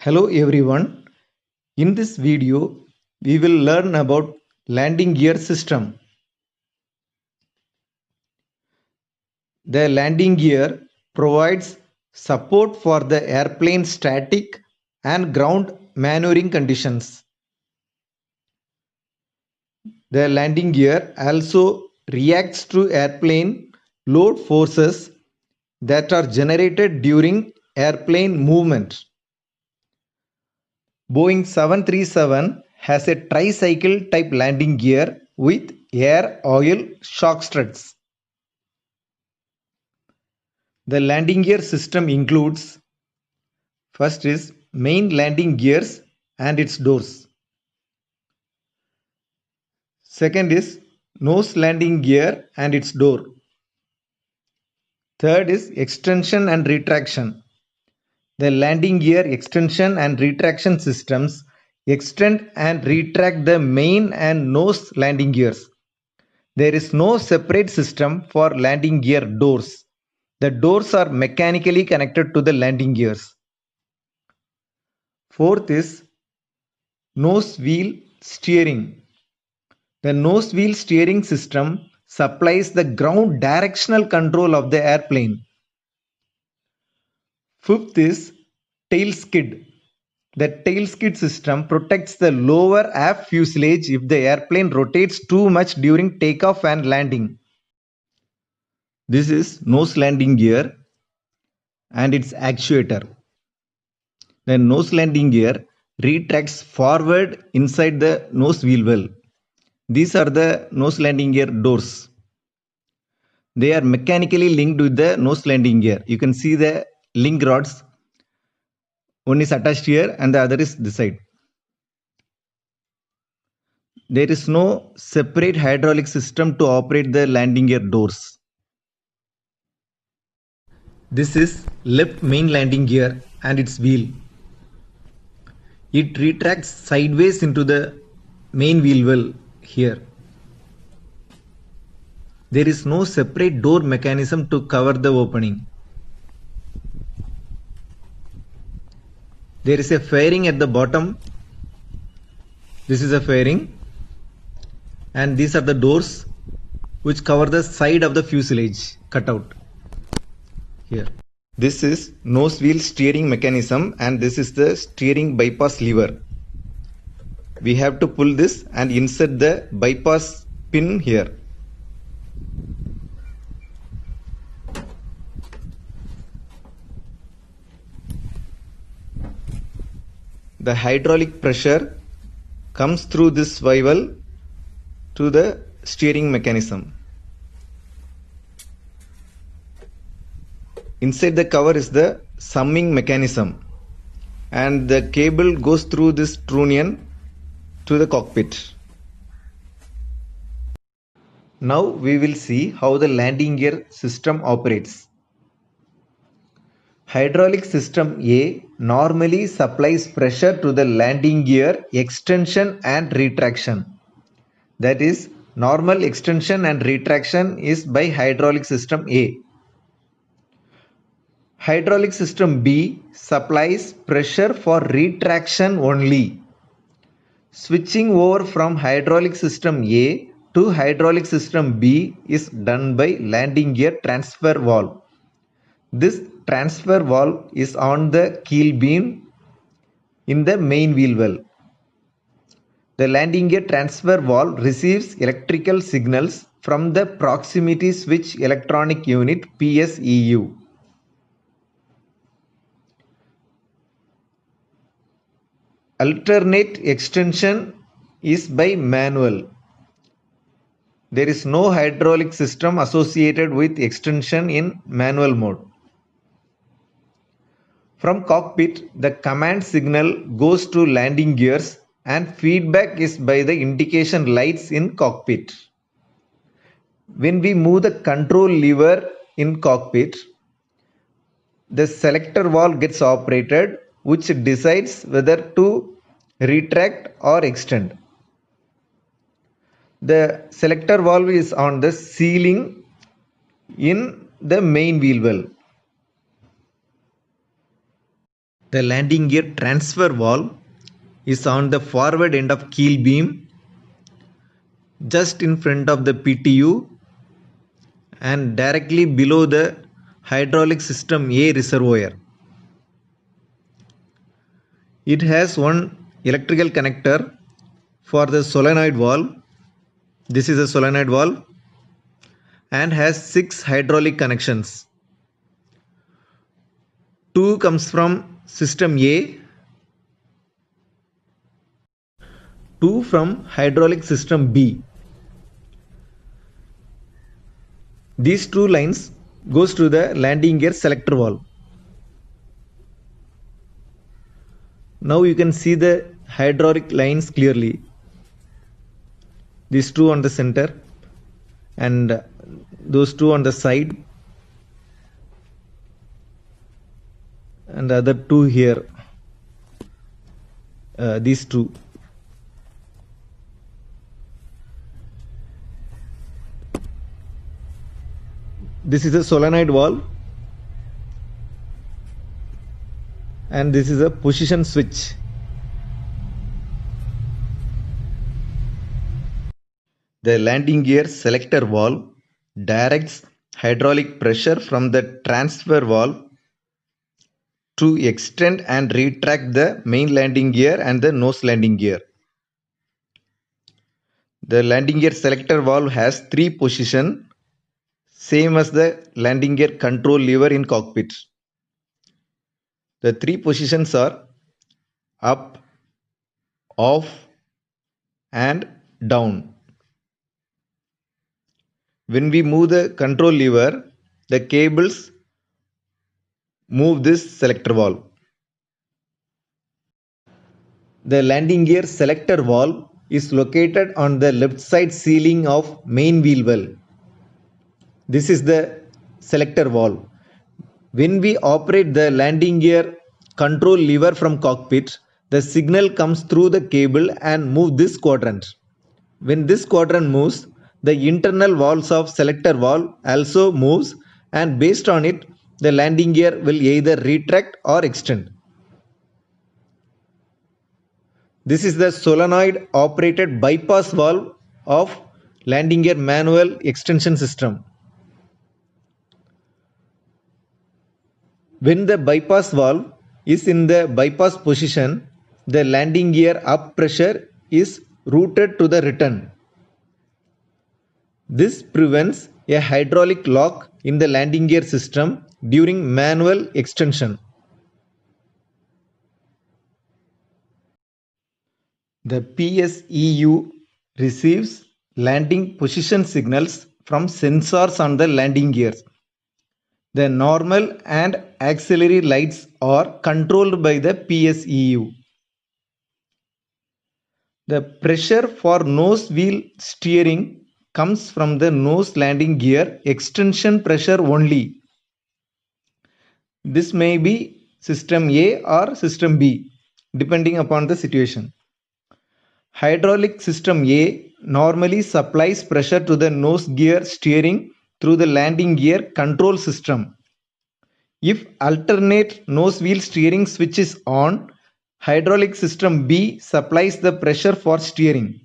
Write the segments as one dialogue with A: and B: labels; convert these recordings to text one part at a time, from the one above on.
A: Hello everyone. In this video, we will learn about landing gear system. The landing gear provides support for the airplane static and ground maneuvering conditions. The landing gear also reacts to airplane load forces that are generated during airplane movement. Boeing 737 has a tricycle type landing gear with air oil shock struts. The landing gear system includes: first is main landing gears and its doors. Second is nose landing gear and its door. Third is extension and retraction. The landing gear extension and retraction systems extend and retract the main and nose landing gears. There is no separate system for landing gear doors. The doors are mechanically connected to the landing gears. Fourth is nose wheel steering. The nose wheel steering system supplies the ground directional control of the airplane. Fifth is tail skid. The tail skid system protects the lower aft fuselage if the airplane rotates too much during takeoff and landing. This is nose landing gear and its actuator. The nose landing gear retracts forward inside the nose wheel well. These are the nose landing gear doors. They are mechanically linked with the nose landing gear. You can see the link rods. One is attached here and the other is this side. There is no separate hydraulic system to operate the landing gear doors. This is left main landing gear and its wheel. It retracts sideways into the main wheel well here. There is no separate door mechanism to cover the opening. There is a fairing at the bottom. This is a fairing. And these are the doors which cover the side of the fuselage cutout here. This is nose wheel steering mechanism and this is the steering bypass lever. We have to pull this and insert the bypass pin here. The hydraulic pressure comes through this swivel to the steering mechanism. Inside the cover is the summing mechanism and the cable goes through this trunnion to the cockpit. Now we will see how the landing gear system operates. Hydraulic system A normally supplies pressure to the landing gear extension and retraction. That is, normal extension and retraction is by hydraulic system A. Hydraulic system B supplies pressure for retraction only. Switching over from hydraulic system A to hydraulic system B is done by landing gear transfer valve. This transfer valve is on the keel beam in the main wheel well. The landing gear transfer valve receives electrical signals from the proximity switch electronic unit PSEU. Alternate extension is by manual. There is no hydraulic system associated with extension in manual mode. From cockpit, the command signal goes to landing gears and feedback is by the indication lights in cockpit. When we move the control lever in cockpit, the selector valve gets operated, which decides whether to retract or extend. The selector valve is on the ceiling in the main wheel well. The landing gear transfer valve is on the forward end of keel beam, just in front of the PTU and directly below the hydraulic system A reservoir. It has one electrical connector for the solenoid valve. This is a solenoid valve and has 6 hydraulic connections. 2 comes from system A, 2 from hydraulic system B. These 2 lines goes to the landing gear selector valve. Now you can see the hydraulic lines clearly. These 2 on the center and those 2 on the side and the other 2 here. These 2. This is a solenoid valve and this is a position switch. The landing gear selector valve directs hydraulic pressure from the transfer valve to extend and retract the main landing gear and the nose landing gear. The landing gear selector valve has 3 positions, same as the landing gear control lever in cockpit. The 3 positions are up, off and down. When we move the control lever, the cables move this selector valve. The landing gear selector valve is located on the left side ceiling of main wheel well. This is the selector valve. When we operate the landing gear control lever from cockpit, the signal comes through the cable and moves this quadrant. When this quadrant moves, the internal valves of selector valve also moves, and based on it, the landing gear will either retract or extend. This is the solenoid operated bypass valve of landing gear manual extension system. When the bypass valve is in the bypass position, the landing gear up pressure is routed to the return. This prevents a hydraulic lock in the landing gear system during manual extension. The PSEU receives landing position signals from sensors on the landing gears. The normal and auxiliary lights are controlled by the PSEU. The pressure for nose wheel steering comes from the nose landing gear extension pressure only. This may be system A or system B, depending upon the situation. Hydraulic system A normally supplies pressure to the nose gear steering through the landing gear control system. If alternate nose wheel steering switch is on, hydraulic system B supplies the pressure for steering.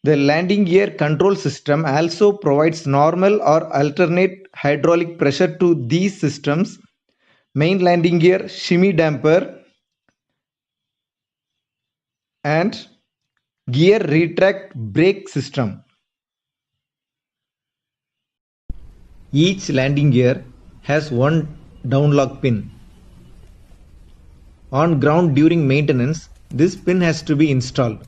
A: The landing gear control system also provides normal or alternate hydraulic pressure to these systems: main landing gear shimmy damper and gear retract brake system. Each landing gear has one downlock pin. On ground during maintenance, this pin has to be installed.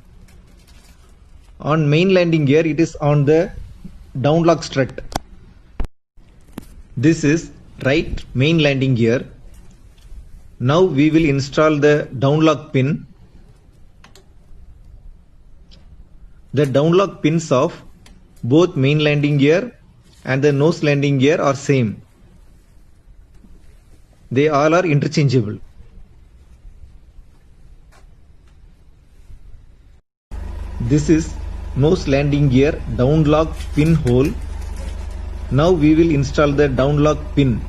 A: On main landing gear, it is on the downlock strut. This is right main landing gear. Now we will install the downlock pin. The downlock pins of both main landing gear and the nose landing gear are same. They all are interchangeable. This is nose landing gear downlock pin hole. Now we will install the downlock pin.